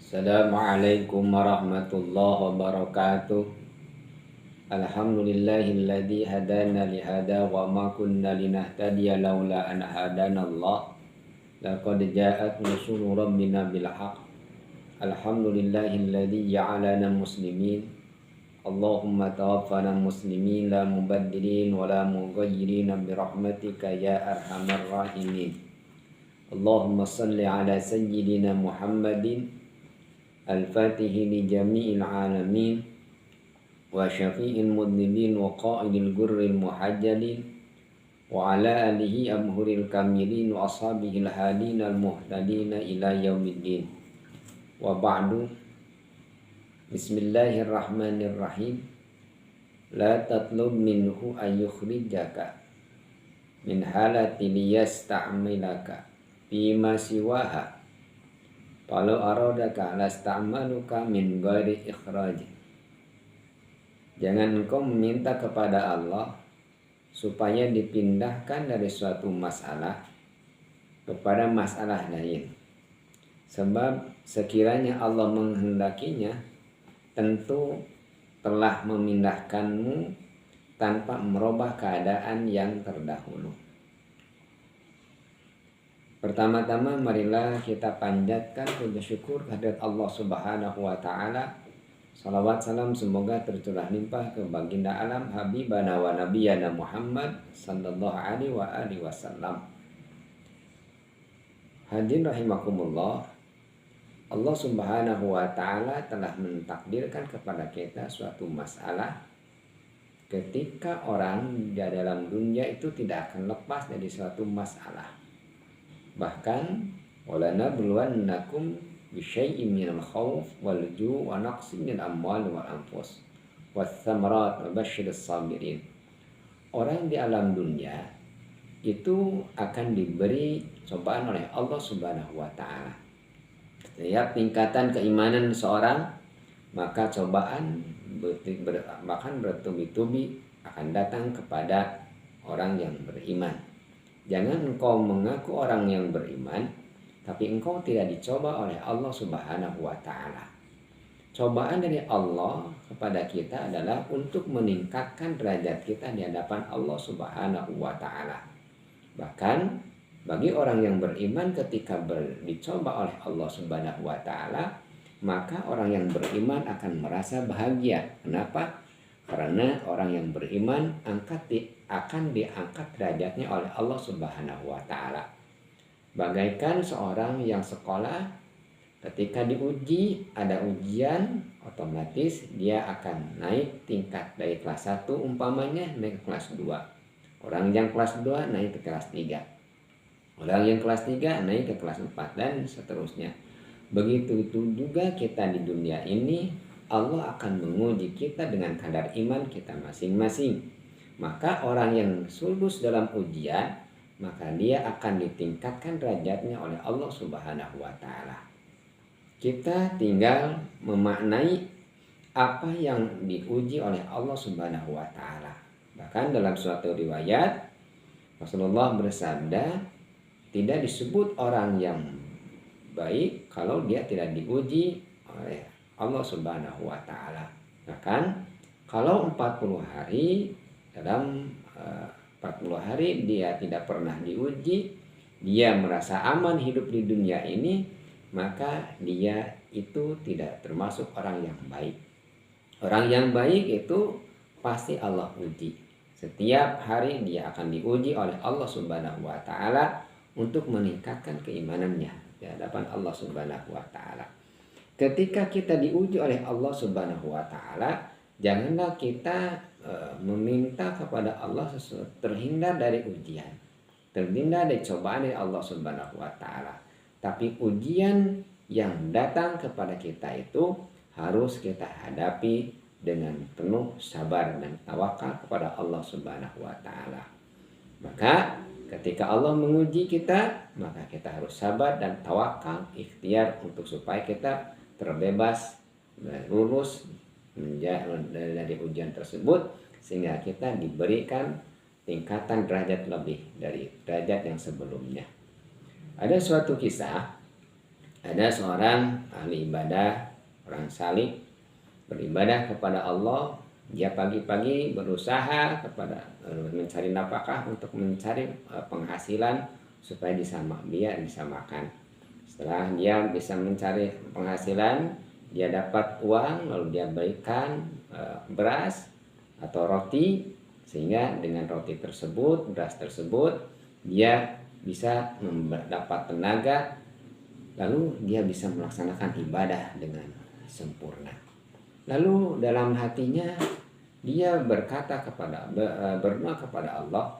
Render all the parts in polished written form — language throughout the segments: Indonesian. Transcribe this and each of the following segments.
Assalamualaikum warahmatullahi wabarakatuh. Alhamdulillahilladzi hadana lihada wa ma kunna linahtadiya laula an hadanallah. Laqad ja'at rusulu rabbina bil haqq. Alhamdulillahilladzi ja'alana muslimin. Allahumma tawaffana muslimin la mubaddilin wa la mughayyirin bi rahmatika ya arhamar rahimin. Allahumma salli ala sayyidina Muhammadin al-fatihi li jami'il alamin wa syafi'il mudnibin wa qa'idil gurril muhajjalin wa ala alihi amhuril kamilin wa ashabihil hadin al-muhtadina ila yaumiddin. Wa ba'du. Bismillahirrahmanirrahim. La tatlub minhu ayyukhrijaka min halati liyasta'milaka fima siwaha walau aradaka lasta'maluka min ghairi ikhraj. Jangan engkau meminta kepada Allah supaya dipindahkan dari suatu masalah kepada masalah lain. Sebab sekiranya Allah menghendakinya, tentu telah memindahkanmu tanpa merubah keadaan yang terdahulu. Pertama-tama marilah kita panjatkan puji syukur kehadirat Allah Subhanahu wa taala. Salawat salam semoga tercurah limpah ke baginda alam habibana wa nabiyana Muhammad sallallahu alaihi wa alihi wasallam. Hadirin rahimakumullah. Allah Subhanahu wa taala telah mentakdirkan kepada kita suatu masalah. Ketika orang di dalam dunia itu tidak akan lepas dari suatu masalah. Bahkan walana buluwannakum bisyai'in minal khawf wal ju' wa naqsin minal amwal wal anfus was thamarat wa basyiris sabirin. Orang di alam dunia itu akan diberi cobaan oleh Allah Subhanahu wa taala. Setiap tingkatan keimanan seorang, maka cobaan bahkan bertubi-tubi akan datang kepada orang yang beriman. Jangan engkau mengaku orang yang beriman, tapi engkau tidak dicoba oleh Allah Subhanahu wa taala. Cobaan dari Allah kepada kita adalah untuk meningkatkan derajat kita di hadapan Allah Subhanahu wa taala. Bahkan bagi orang yang beriman ketika dicoba oleh Allah Subhanahu wa taala, maka orang yang beriman akan merasa bahagia. Kenapa? Karena orang yang beriman akan diangkat derajatnya oleh Allah Subhanahu wa taala. Bagaikan seorang yang sekolah, ketika diuji, ada ujian, otomatis dia akan naik tingkat dari kelas 1 umpamanya naik ke kelas 2. Orang yang kelas 2 naik ke kelas 3. Orang yang kelas 3 naik ke kelas 4 dan seterusnya. Begitu juga kita di dunia ini, Allah akan menguji kita dengan kadar iman kita masing-masing. Maka orang yang lulus dalam ujian, maka dia akan ditingkatkan derajatnya oleh Allah Subhanahu wa taala. Kita tinggal memaknai apa yang diuji oleh Allah Subhanahu wa taala. Bahkan dalam suatu riwayat Rasulullah bersabda, tidak disebut orang yang baik kalau dia tidak diuji oleh Allah Subhanahu wa taala. Bahkan kalau 40 hari dalam 40 hari dia tidak pernah diuji, dia merasa aman hidup di dunia ini, maka dia itu tidak termasuk orang yang baik. Orang yang baik itu pasti Allah uji. Setiap hari dia akan diuji oleh Allah Subhanahu wa taala untuk meningkatkan keimanannya di hadapan Allah Subhanahu wa taala. Ketika kita diuji oleh Allah Subhanahu wa taala, janganlah kita meminta kepada Allah terhindar dari ujian, terhindar dari cobaan dari Allah Subhanahu wa taala. Tapi ujian yang datang kepada kita itu harus kita hadapi dengan penuh sabar dan tawakal kepada Allah Subhanahu wa taala. Maka ketika Allah menguji kita, maka kita harus sabar dan tawakal, ikhtiar untuk supaya kita terbebas, lulus dari ujian tersebut, sehingga kita diberikan tingkatan derajat lebih dari derajat yang sebelumnya. Ada suatu kisah, ada ada seorang ahli ibadah, orang salih, beribadah kepada Allah. Dia pagi-pagi berusaha kepada mencari nafkah untuk mencari penghasilan supaya dia bisa makan. Setelah dia bisa mencari penghasilan, dia dapat uang, lalu dia berikan beras atau roti, sehingga dengan roti tersebut, beras tersebut, dia bisa mendapat tenaga, lalu dia bisa melaksanakan ibadah dengan sempurna. Lalu dalam hatinya dia berkata berdoa kepada Allah,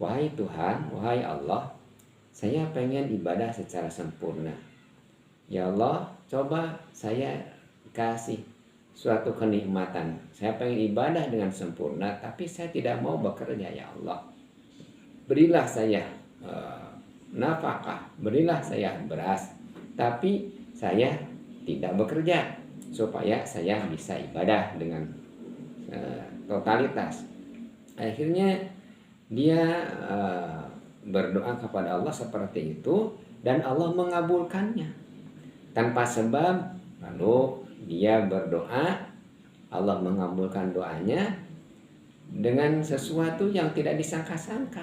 wahai Tuhan, wahai Allah, saya pengen ibadah secara sempurna. Ya Allah, coba saya kasih suatu kenikmatan. Saya pengen ibadah dengan sempurna, tapi saya tidak mau bekerja, ya Allah. Berilah saya nafkah, berilah saya beras, tapi saya tidak bekerja, supaya saya bisa ibadah dengan totalitas. Akhirnya dia berdoa kepada Allah seperti itu, dan Allah mengabulkannya tanpa sebab. Lalu dia berdoa, Allah mengabulkan doanya dengan sesuatu yang tidak disangka-sangka.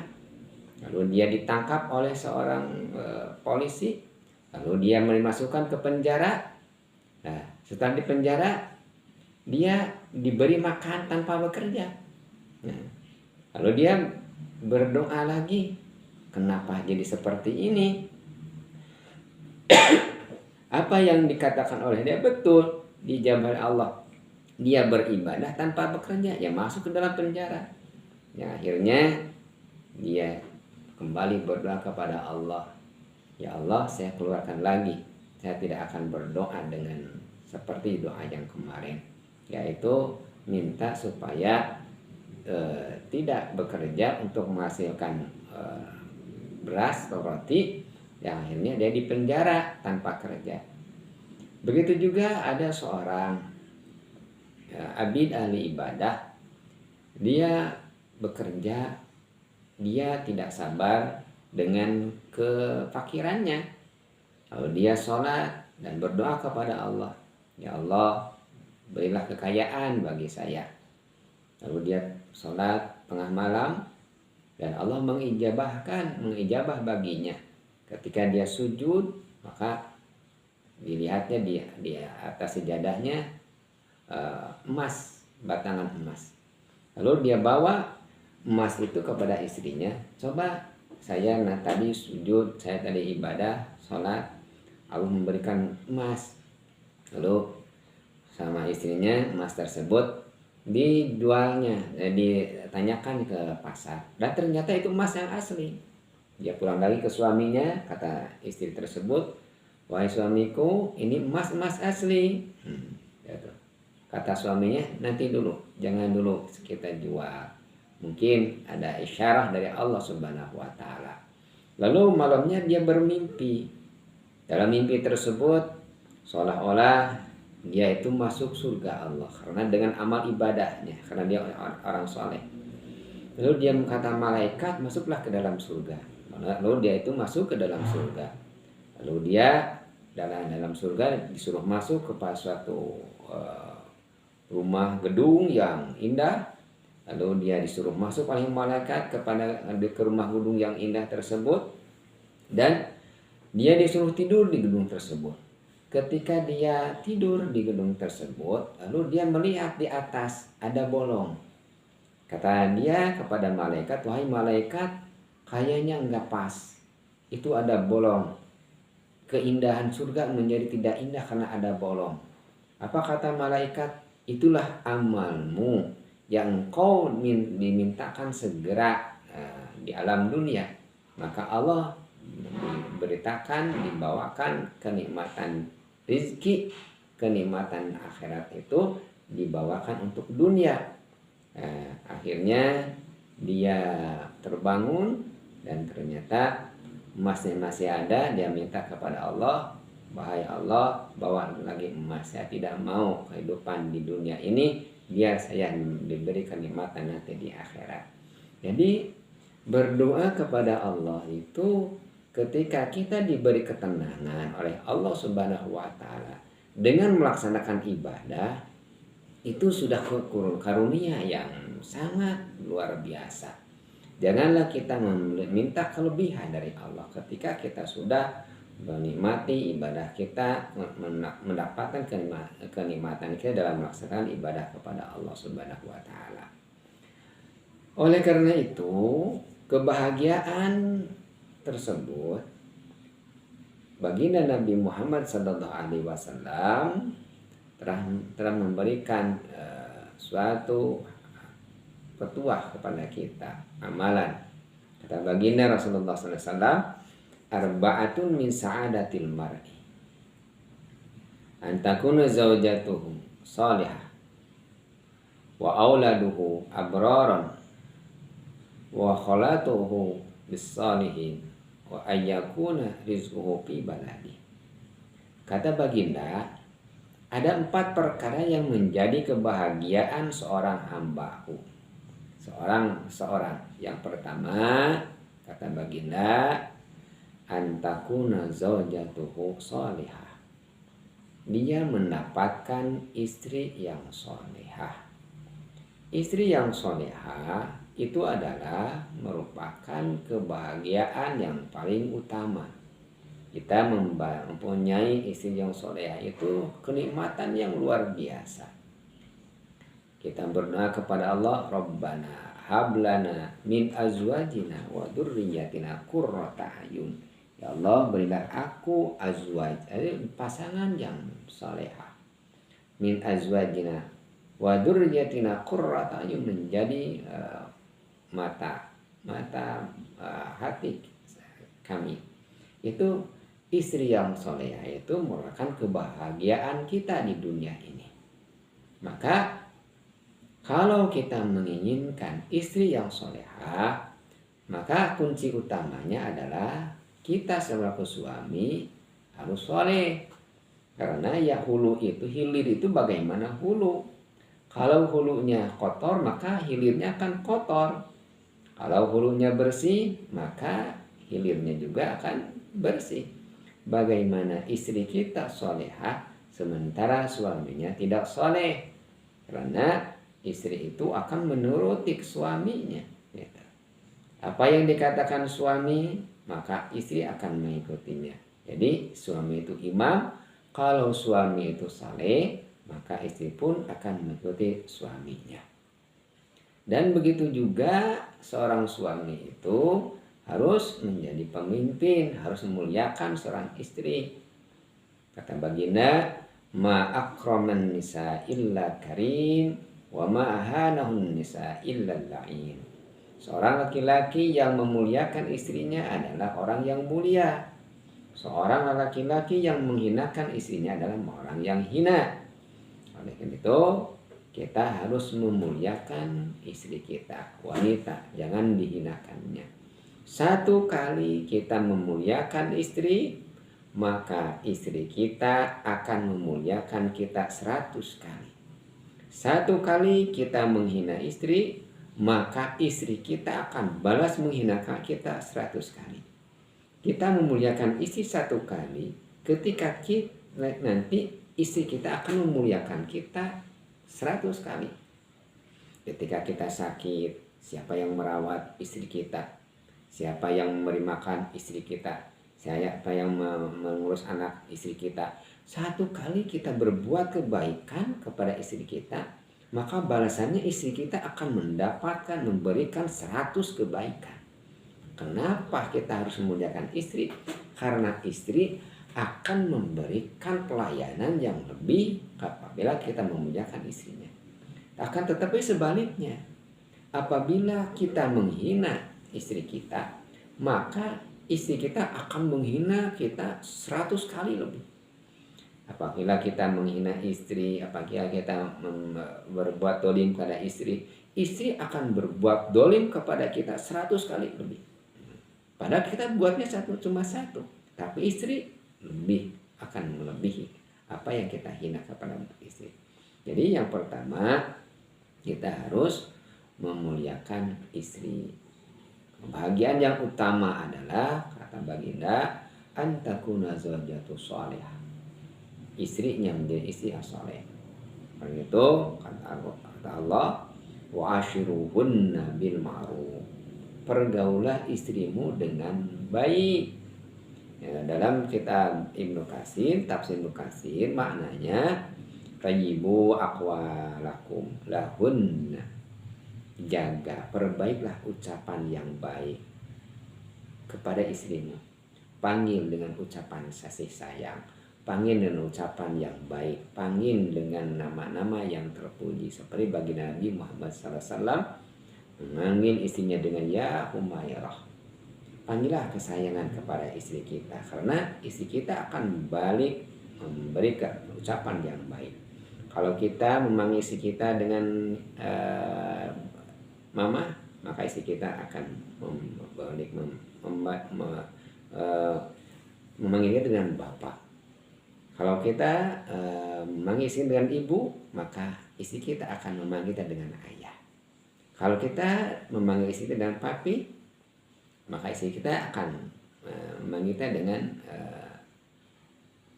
Lalu dia ditangkap oleh seorang polisi, lalu dia dimasukkan ke penjara. Nah, setelah di penjara, dia diberi makan tanpa bekerja. Nah, lalu dia berdoa lagi, kenapa jadi seperti ini? Apa yang dikatakan oleh dia betul, dijawab oleh Allah. Dia beribadah tanpa bekerja, ya masuk ke dalam penjara. Ya, akhirnya dia kembali berdoa kepada Allah. Ya Allah, saya keluarkan lagi. Saya tidak akan berdoa dengan seperti doa yang kemarin, yaitu minta supaya tidak bekerja untuk menghasilkan beras atau roti. Ya, akhirnya dia dipenjara tanpa kerja. Begitu juga ada seorang abid ahli ibadah. Dia bekerja, dia tidak sabar dengan kefakirannya. Lalu dia sholat dan berdoa kepada Allah, ya Allah, berilah kekayaan bagi saya. Lalu dia sholat tengah malam, dan Allah mengijabah baginya. Ketika dia sujud, maka dilihatnya di atas sejadahnya emas, batangan emas. Lalu dia bawa emas itu kepada istrinya. Coba saya tadi sujud, saya tadi ibadah, sholat, Allah memberikan emas. Lalu sama istrinya emas tersebut dijualnya, ditanyakan ke pasar, dan ternyata itu emas yang asli. Dia pulang lagi ke suaminya, kata istri tersebut, wahai suamiku, ini emas asli. Kata suaminya, nanti dulu, jangan dulu kita jual. Mungkin ada isyarah dari Allah Subhanahu wa Ta'ala. Lalu malamnya dia bermimpi. Dalam mimpi tersebut, seolah-olah dia itu masuk surga Allah karena dengan amal ibadahnya, karena dia orang soleh. Lalu dia berkata malaikat, masuklah ke dalam surga. Lalu dia itu masuk ke dalam surga. Lalu dia dalam surga disuruh masuk kepada suatu rumah gedung yang indah. Lalu dia disuruh masuk oleh malaikat ke rumah gedung yang indah tersebut, dan dia disuruh tidur di gedung tersebut. Ketika dia tidur di gedung tersebut, lalu dia melihat di atas ada bolong. Kata dia kepada malaikat, wahai malaikat, kayaknya enggak pas. Itu ada bolong. Keindahan surga menjadi tidak indah karena ada bolong. Apa kata malaikat? Itulah amalmu yang kau dimintakan segera di alam dunia. Maka Allah dibawakan kenikmatan rizki, kenikmatan akhirat itu dibawakan untuk dunia. Akhirnya dia terbangun, dan ternyata emasnya masih ada. Dia minta kepada Allah, wahai Allah, bawa lagi emas, saya tidak mau kehidupan di dunia ini, biar saya diberi kenikmatan nanti di akhirat. Jadi berdoa kepada Allah itu ketika kita diberi ketenangan oleh Allah Subhanahu wa taala dengan melaksanakan ibadah, itu sudah karunia yang sangat luar biasa. Janganlah kita meminta kelebihan dari Allah ketika kita sudah menikmati ibadah kita, mendapatkan kenikmatan kita dalam melaksanakan ibadah kepada Allah Subhanahu wa taala. Oleh karena itu, kebahagiaan tersebut baginda Nabi Muhammad SAW telah memberikan suatu petuah kepada kita, amalan. Kata baginda Rasulullah SAW, arba'atun min sa'adatil mar'i an takuna zawjatuhu salihah wa auladuhu abraran wa khalatuhu bis-salihin wa ayyakuna rizquhu fi baladi. Kata baginda, ada 4 perkara yang menjadi kebahagiaan seorang hambaku. Seorang. Yang pertama, kata baginda, antakuna zaujatuhu sholihah. Dia mendapatkan istri yang sholihah. Istri yang sholihah itu adalah merupakan kebahagiaan yang paling utama. Kita mempunyai istri yang solehah itu kenikmatan yang luar biasa. Kita berdoa kepada Allah, Rabbana hablana min azwajina wa dzurriyyatina qurrata a'yun. Ya Allah, berilah aku azwaj, pasangan yang solehah. Min azwajina wa dzurriyyatina qurrata a'yun, menjadi mata hati kami. Itu istri yang solehah itu merupakan kebahagiaan kita di dunia ini. Maka kalau kita menginginkan istri yang solehah, maka kunci utamanya adalah kita sebagai suami harus soleh. Karena ya hulu itu, hilir itu bagaimana hulu. Kalau hulunya kotor, maka hilirnya akan kotor. Kalau hulunya bersih, maka hilirnya juga akan bersih. Bagaimana istri kita solehah sementara suaminya tidak soleh, karena istri itu akan menuruti suaminya. Apa yang dikatakan suami, maka istri akan mengikutinya. Jadi suami itu imam. Kalau suami itu saleh, maka istri pun akan mengikuti suaminya. Dan begitu juga seorang suami itu harus menjadi pemimpin, harus memuliakan seorang istri. Kata baginda, ma akraman nisa illa karim wa ma ahanahun nisa illa la'in. Seorang laki-laki yang memuliakan istrinya adalah orang yang mulia. Seorang laki-laki yang menghinakan istrinya adalah orang yang hina. Oleh karena itu, kita harus memuliakan istri kita, wanita, jangan dihinakannya. Satu kali kita memuliakan istri, maka istri kita akan memuliakan kita 100 kali. Satu kali kita menghina istri, maka istri kita akan balas menghinakan kita 100 kali. Kita memuliakan istri 1 kali, ketika nanti istri kita akan memuliakan kita 100 kali. Ketika kita sakit, siapa yang merawat istri kita? Siapa yang memberi makan istri kita? Siapa yang mengurus anak istri kita? 1 kali kita berbuat kebaikan kepada istri kita, maka balasannya istri kita akan memberikan 100 kebaikan. Kenapa kita harus memuliakan istri? Karena istri akan memberikan pelayanan yang lebih apabila kita memuliakan istrinya. Akan tetapi sebaliknya, apabila kita menghina istri kita, maka istri kita akan menghina kita 100 kali lebih. Apabila kita menghina istri, apabila kita berbuat dolim kepada istri, istri akan berbuat dolim kepada kita 100 kali lebih. Padahal kita buatnya cuma satu, tapi istri akan melebihi apa yang kita hina kepada istri. Jadi yang pertama, kita harus memuliakan istri. Kebahagiaan yang utama adalah, kata kata baginda, antakuna zawjatu sholihah. Istrinya menjadi istri yang soleh. Karena itu kata Allah, wa ashiruhunna bil ma'ruf. Pergaulah istrimu dengan baik. Ya, dalam kitab Ibnu Katsir, tafsir Ibnu Katsir, maknanya tayyibu aqwalakum lahunna. Jaga, perbaiklah ucapan yang baik kepada istrimu. Panggil dengan ucapan kasih sayang, panggil dengan ucapan yang baik, panggil dengan nama-nama yang terpuji. Seperti baginda Nabi Muhammad SAW memanggil istrinya dengan ya Humairah. Panggillah kesayangan kepada istri kita, karena istri kita akan balik memberikan ucapan yang baik. Kalau kita memanggil istri kita dengan mama, maka istri kita akan memanggilnya dengan bapak. Kalau kita memanggil istri dengan ibu, maka istri kita akan memanggil kita dengan ayah. Kalau kita memanggil istri kita dengan papi, maka istri kita akan memanggil kita dengan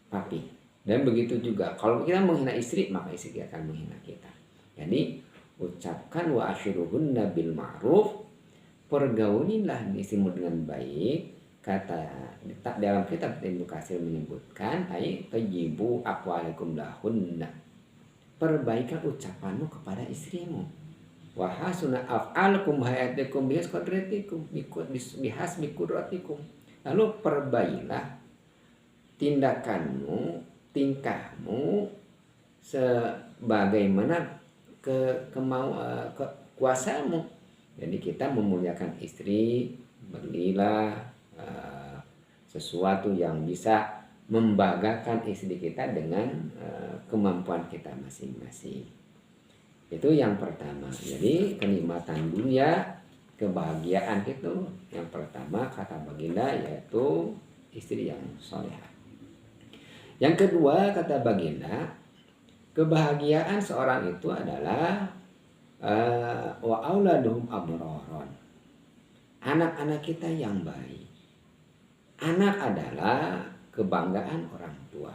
papi. Dan begitu juga kalau kita menghina istri, maka istri kita akan menghina kita. Jadi ucapkan wa ashiruhunna bil ma'ruf, pergaulilah istrimu dengan baik. Kata dalam kitab Ibnu Katsir menyebutkan ay tayyibu aqwalakum lahunna, perbaikan ucapanmu kepada istrimu. Wa hasuna af'alukum hayatikum bihas qadratikum bihas biqudratikum. Lalu perbaikilah tindakanmu, tingkahmu sebagaimana kekuasaanmu. Jadi kita memuliakan istri, berilah sesuatu yang bisa membanggakan istri kita dengan kemampuan kita masing-masing. Itu yang pertama. Jadi kenikmatan dunia, kebahagiaan itu yang pertama kata baginda yaitu istri yang solehah. Yang kedua kata baginda, kebahagiaan seorang itu adalah wa auladuhum abraron. Anak-anak kita yang baik. Anak adalah kebanggaan orang tua.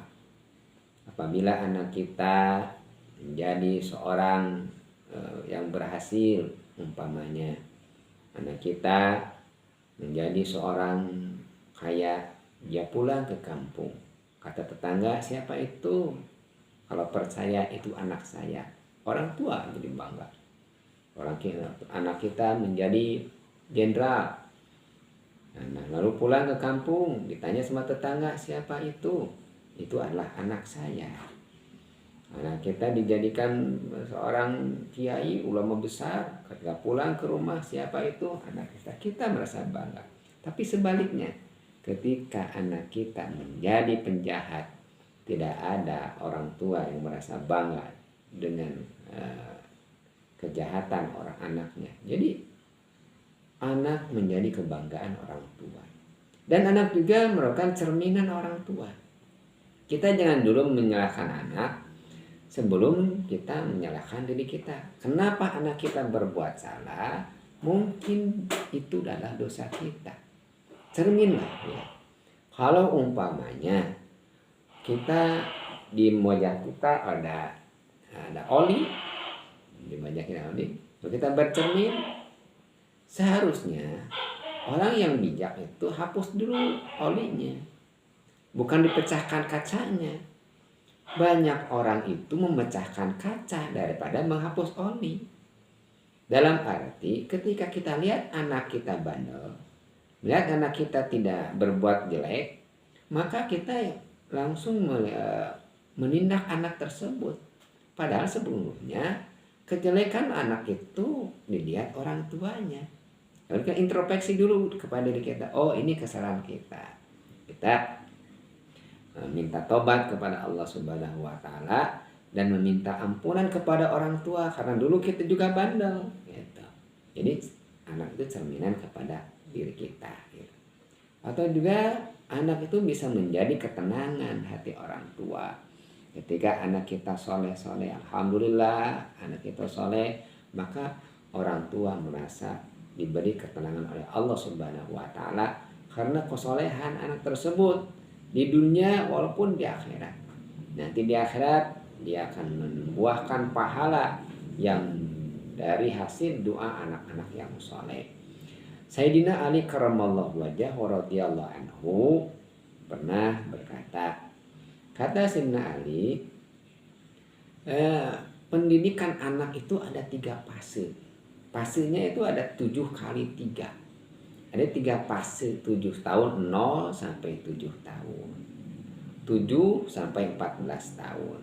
Apabila anak kita menjadi seorang yang berhasil, umpamanya anak kita menjadi seorang kaya, dia pulang ke kampung, kata tetangga, siapa itu? Kalau percaya itu anak saya, orang tua jadi bangga. Anak kita menjadi jenderal, nah, lalu pulang ke kampung, ditanya sama tetangga, siapa itu? Itu adalah anak saya. Anak kita dijadikan seorang kiai, ulama besar, ketika pulang ke rumah, siapa itu? Anak kita. Kita merasa bangga. Tapi sebaliknya, ketika anak kita menjadi penjahat, tidak ada orang tua yang merasa bangga dengan kejahatan orang anaknya. Jadi anak menjadi kebanggaan orang tua. Dan anak juga merupakan cerminan orang tua. Kita jangan dulu menyalahkan anak sebelum kita menyalahkan diri kita. Kenapa anak kita berbuat salah? Mungkin itu adalah dosa kita. Cerminlah ya. Kalau umpamanya kita di wajah kita ada oli, di wajah kita oli, kita bercermin, seharusnya orang yang bijak itu hapus dulu olinya, bukan dipecahkan kacanya. Banyak orang itu memecahkan kaca daripada menghapus oli. Dalam arti ketika kita lihat anak kita bandel, melihat anak kita tidak berbuat jelek, maka kita langsung menindak anak tersebut. Padahal sebelumnya kejelekan anak itu dilihat orang tuanya. Lalu kita introspeksi dulu kepada diri kita. Oh, ini kesalahan kita. Kita minta tobat kepada Allah Subhanahu wa taala dan meminta ampunan kepada orang tua karena dulu kita juga bandel gitu. Jadi anak itu cerminan kepada diri kita gitu. Atau juga anak itu bisa menjadi ketenangan hati orang tua. Ketika anak kita soleh-soleh, alhamdulillah anak kita soleh, maka orang tua merasa diberi ketenangan oleh Allah Subhanahu wa taala karena kesolehan anak tersebut di dunia walaupun di akhirat. Nanti di akhirat dia akan membuahkan pahala yang dari hasil doa anak-anak yang soleh. Sayyidina Ali karramallahu wajhahu radhiyallahu anhu pernah berkata, kata Sayyidina Ali, pendidikan anak itu ada 3 fase. Fasenya itu ada 7 kali 3. Ada 3 fase, 7 tahun, 0 sampai 7 tahun. 7 sampai 14 tahun.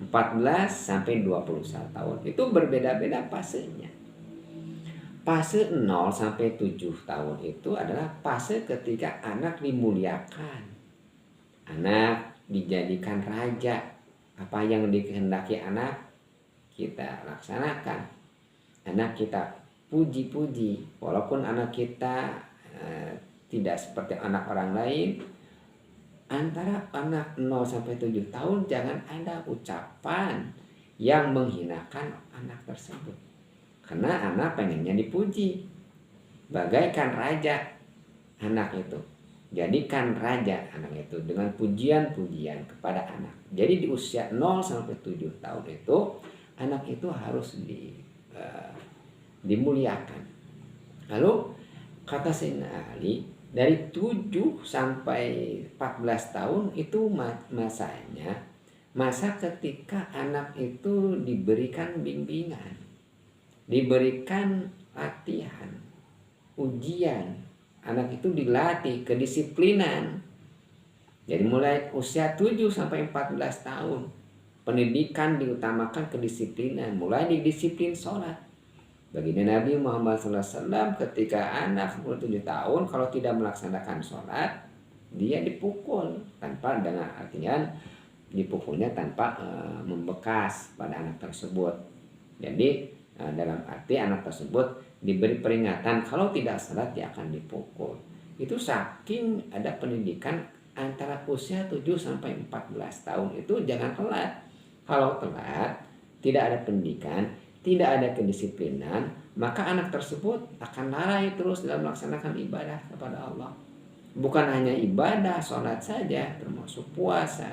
14 sampai 21 tahun. Itu berbeda-beda fasenya. Fase 0 sampai 7 tahun itu adalah fase ketika anak dimuliakan. Anak dijadikan raja. Apa yang dikehendaki anak kita laksanakan. Anak kita puji-puji. Walaupun anak kita tidak seperti anak orang lain. Antara anak 0 sampai 7 tahun jangan ada ucapan yang menghinakan anak tersebut. Karena anak pengennya dipuji. Bagaikan raja anak itu. Jadikan raja anak itu dengan pujian-pujian kepada anak. Jadi di usia 0 sampai 7 tahun itu anak itu harus dimuliakan. Lalu kata Sayyidina Ali, dari 7 sampai 14 tahun itu masanya masa ketika anak itu diberikan bimbingan, diberikan latihan, ujian. Anak itu dilatih kedisiplinan. Jadi mulai usia 7 sampai 14 tahun pendidikan diutamakan kedisiplinan. Mulai didisiplin sholat. Baginda Nabi Muhammad SAW ketika anak 7 tahun kalau tidak melaksanakan sholat, dia dipukul tanpa, dengan artian dipukulnya tanpa membekas pada anak tersebut. Jadi dalam arti anak tersebut diberi peringatan kalau tidak sholat dia akan dipukul. Itu saking ada pendidikan antara usia 7 sampai 14 tahun itu jangan telat. Kalau telat, tidak ada pendidikan, tidak ada kedisiplinan, maka anak tersebut akan lalai terus dalam melaksanakan ibadah kepada Allah. Bukan hanya ibadah, sholat saja, termasuk puasa,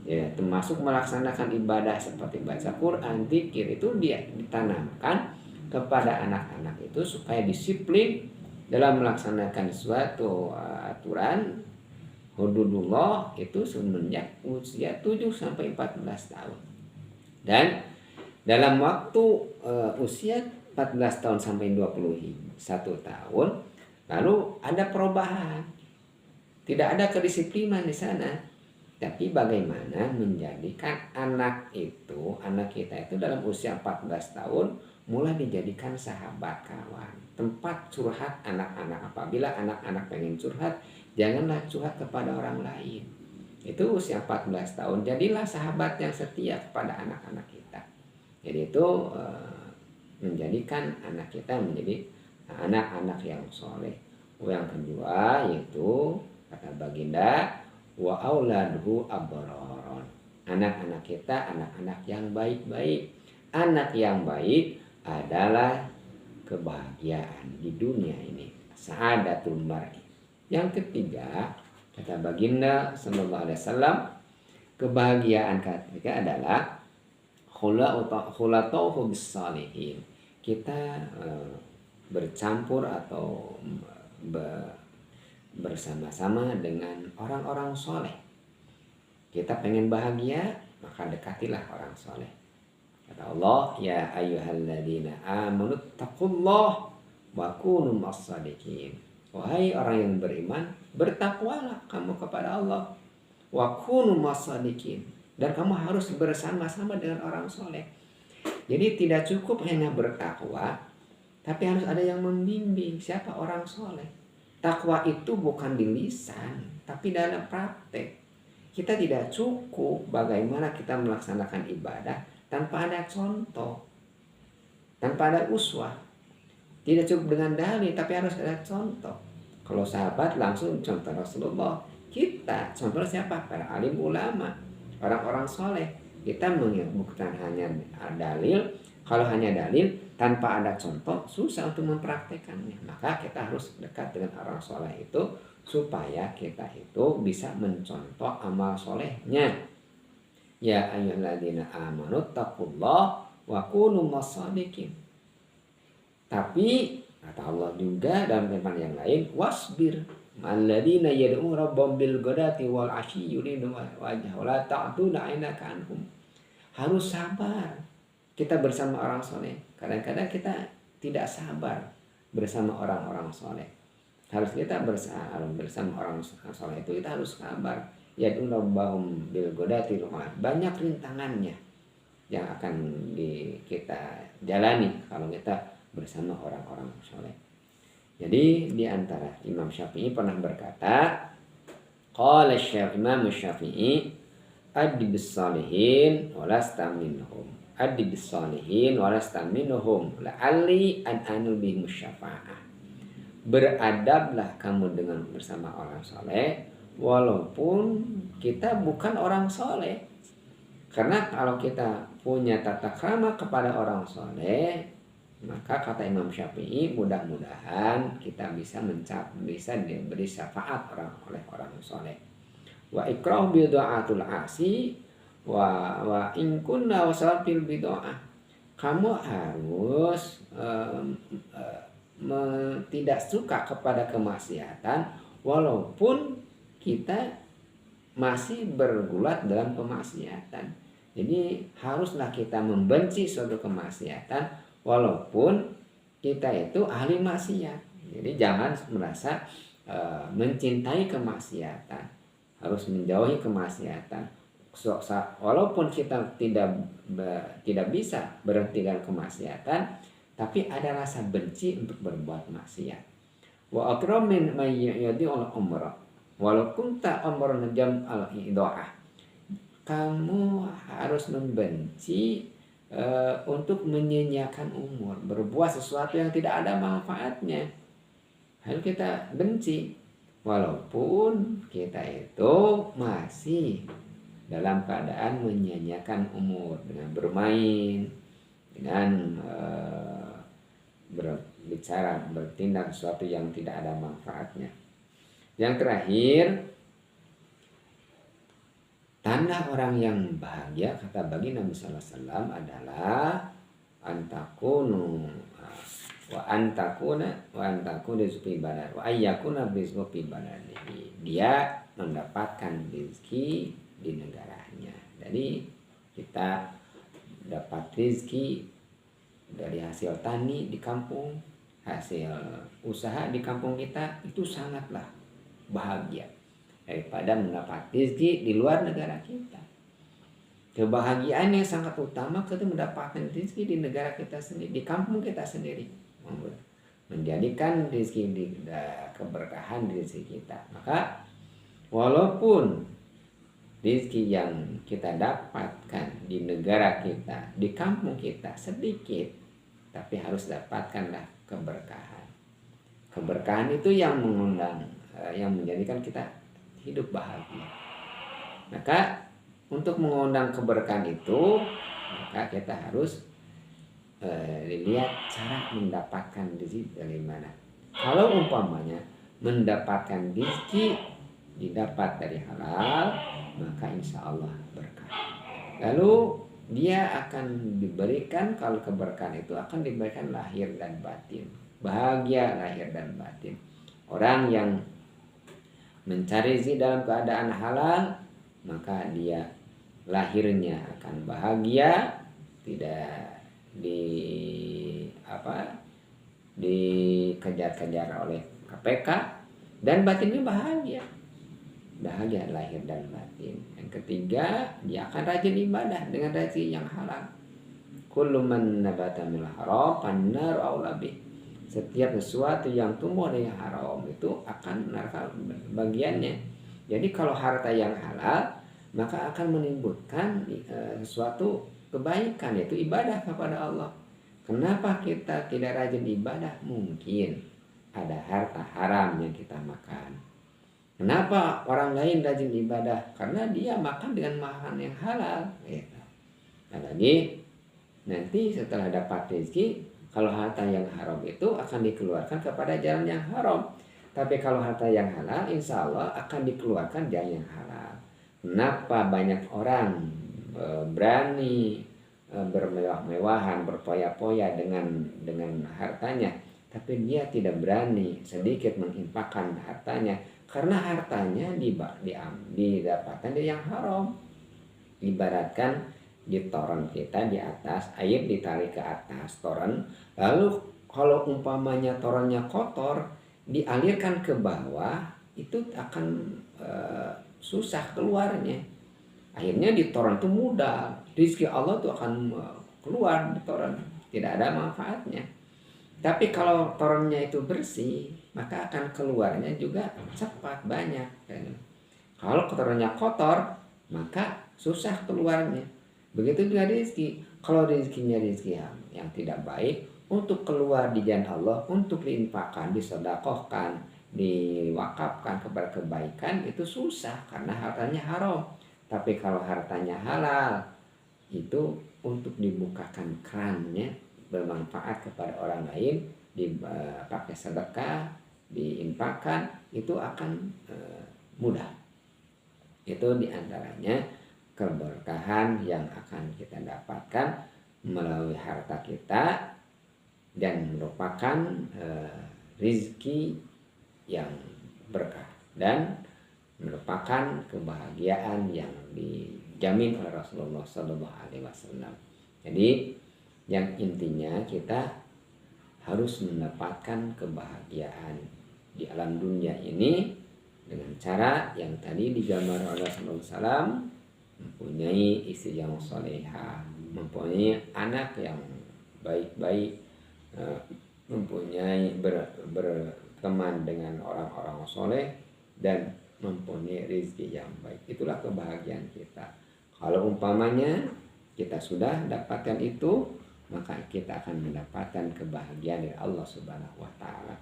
ya, termasuk melaksanakan ibadah seperti baca Quran, zikir, itu dia ditanamkan kepada anak-anak itu supaya disiplin dalam melaksanakan suatu aturan hududullah itu semenjak usia 7 sampai 14 tahun. Dan dalam waktu usia 14 tahun sampai 21 tahun, lalu ada perubahan. Tidak ada kedisiplinan di sana. Tapi bagaimana menjadikan anak kita itu dalam usia 14 tahun mulai dijadikan sahabat kawan, tempat curhat anak-anak. Apabila anak-anak pengen curhat, janganlah curhat kepada orang lain. Itu usia 14 tahun, jadilah sahabat yang setia kepada anak-anak kita. Jadi itu menjadikan anak kita menjadi anak-anak yang soleh. Yang kedua yaitu kata baginda, wa auladuhu abroron. Anak-anak kita anak-anak yang baik-baik. Anak yang baik adalah kebahagiaan di dunia ini, sa'adatul mar'i. Yang ketiga kata baginda sallallahu alaihi wasallam, kebahagiaan ketiga adalah khulatuhu bis-shalihin. Kita bercampur atau bersama-sama dengan orang-orang soleh. Kita pengen bahagia, maka dekatilah orang soleh. Kata Allah, ya ayyuhalladzina amanu taqullaha wa kunu ma'as-shadiqin. Wahai orang yang beriman, bertakwalah kamu kepada Allah. Wa kunu ma'as-shadiqin. Dan kamu harus bersama-sama dengan orang soleh. Jadi tidak cukup hanya bertakwa, tapi harus ada yang membimbing. Siapa orang soleh? Takwa itu bukan di lisan, tapi dalam praktek. Kita tidak cukup bagaimana kita melaksanakan ibadah tanpa ada contoh, tanpa ada uswah. Tidak cukup dengan dalil, tapi harus ada contoh. Kalau sahabat langsung contoh Rasulullah. Kita contoh siapa? Para alim ulama, orang-orang soleh. Kita bukan hanya dalil. Kalau hanya dalil, tanpa ada contoh susah untuk mempraktekannya. Maka kita harus dekat dengan orang soleh itu supaya kita itu bisa mencontoh amal solehnya. Ya ayyuhalladzina amanu taqullah wa kunu massadiqin. Tapi kata Allah juga dalam firman yang lain, wasbir alladzina yad'u rabbahum bil ghadati wal 'ashyi yuriduna wajha wa la ta'tuna 'ainaka anhum. Harus sabar kita bersama orang soleh. Kadang-kadang kita tidak sabar bersama orang-orang soleh. Harus kita bersama orang soleh itu kita harus sabar. Yad'u rabbahum bil ghadati wal 'ashyi. Banyak rintangannya yang akan kita jalani kalau kita bersama orang-orang soleh. Jadi di antara Imam Syafi'i pernah berkata, qala Imam Syafi'i adibis salihin walasta minhum, adibis salihin walasta minhum la'alli an anu bihim syafa'ah. Beradablah kamu dengan bersama orang soleh walaupun kita bukan orang soleh. Karena kalau kita punya tata krama kepada orang soleh, maka kata Imam Syafi'i mudah-mudahan kita bisa diberi syafaat oleh orang soleh. Wa ikrah bid'atul asi wa in kunna wasatil bid'ah. Kamu harus tidak suka kepada kemaksiatan walaupun kita masih bergulat dalam kemaksiatan. Jadi haruslah kita membenci suatu kemaksiatan walaupun kita itu ahli maksiat. Jadi jangan merasa mencintai kemaksiatan, harus menjauhi kemaksiatan. Walaupun kita tidak bisa berhenti dari kemaksiatan, tapi ada rasa benci untuk berbuat maksiat. Wa akramin may yadi'ul umrah walaupun tak umrun jam al-idoah. Kamu harus membenci untuk menyanyiakan umur, berbuat sesuatu yang tidak ada manfaatnya. Harus kita benci walaupun kita itu masih dalam keadaan menyanyiakan umur dengan bermain, dengan berbicara, bertindak sesuatu yang tidak ada manfaatnya. Yang terakhir, tanda orang yang bahagia kata bagi Nabi sallallahu alaihi wasallam adalah antakunu wa antakuna rizqi badan wa ayyakuna rizqi badanihi. Dia mendapatkan rezeki di negaranya. Jadi kita dapat rezeki dari hasil tani di kampung, hasil usaha di kampung kita, itu sangatlah bahagia daripada mendapat rezeki di luar negara kita. Kebahagiaan yang sangat utama kita mendapatkan rezeki di negara kita sendiri, di kampung kita sendiri, menjadikan rezeki di keberkahan di rezeki kita. Maka walaupun rezeki yang kita dapatkan di negara kita, di kampung kita sedikit, tapi harus dapatkanlah keberkahan. Keberkahan itu yang mengundang, yang menjadikan kita hidup bahagia. Maka untuk mengundang keberkahan itu, maka kita harus lihat cara mendapatkan rezeki dari mana. Kalau umpamanya mendapatkan rezeki didapat dari halal, maka insya Allah berkah. Lalu dia akan diberikan, kalau keberkahan itu akan diberikan lahir dan batin, bahagia lahir dan batin. Orang yang mencari rezeki dalam keadaan halal, maka dia lahirnya akan bahagia, tidak dikejar-kejar oleh KPK, dan batinnya bahagia lahir dan batin. Yang ketiga, dia akan rajin ibadah dengan rezeki yang halal. Kullu man nabata minal haram fannar aula bih. Setiap sesuatu yang tumbuh dari haram itu akan neraka bagiannya. Jadi kalau harta yang halal, maka akan menimbulkan sesuatu kebaikan, yaitu ibadah kepada Allah. Kenapa kita tidak rajin ibadah? Mungkin ada harta haram yang kita makan. Kenapa orang lain rajin ibadah? Karena dia makan dengan makan yang halal. Gitu. Nah, lagi nanti setelah dapat rezeki, Kalau harta yang haram itu akan dikeluarkan kepada jalan yang haram. Tapi kalau harta yang halal, insya Allah akan dikeluarkan jalan yang halal. Kenapa banyak orang berani bermewah-mewahan, berpoya-poya dengan hartanya, tapi dia tidak berani sedikit menginfakkan hartanya, karena hartanya didapatkan dari yang haram. Ibaratkan di toren kita di atas, air ditarik ke atas toren, lalu kalau umpamanya torennya kotor, dialirkan ke bawah, itu akan susah keluarnya. Akhirnya di toren itu mudah, rizki Allah itu akan keluar di toren, tidak ada manfaatnya. Tapi kalau torennya itu bersih, maka akan keluarnya juga cepat, banyak. Kalau torennya kotor, maka susah keluarnya. Begitu juga rezeki. Kalau rezekinya rezeki yang tidak baik, untuk keluar di jalan Allah, untuk diinfakkan, disedekahkan, diwakafkan kepada kebaikan, itu susah karena hartanya haram. Tapi kalau hartanya halal, itu untuk dibukakan kerannya, bermanfaat kepada orang lain, dipakai sedekah, diinfakkan, itu akan mudah. Itu diantaranya keberkahan yang akan kita dapatkan melalui harta kita, dan merupakan rizki yang berkah dan merupakan kebahagiaan yang dijamin oleh Rasulullah SAW. Jadi yang intinya kita harus mendapatkan kebahagiaan di alam dunia ini dengan cara yang tadi digambar oleh Rasulullah SAW, mempunyai istri yang salehah, mempunyai anak yang baik-baik, mempunyai berteman dengan orang-orang soleh, dan mempunyai rezeki yang baik. Itulah kebahagiaan kita. Kalau umpamanya kita sudah dapatkan itu, maka kita akan mendapatkan kebahagiaan dari Allah Subhanahu wa Ta'ala.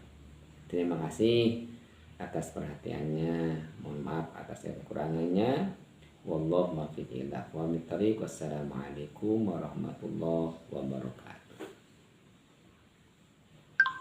Terima kasih atas perhatiannya. Mohon maaf atas kekurangannya. Wallahu muwaffiq ila aqwamit thoriq. Wassalamualaikum warahmatullahi wabarakatuh.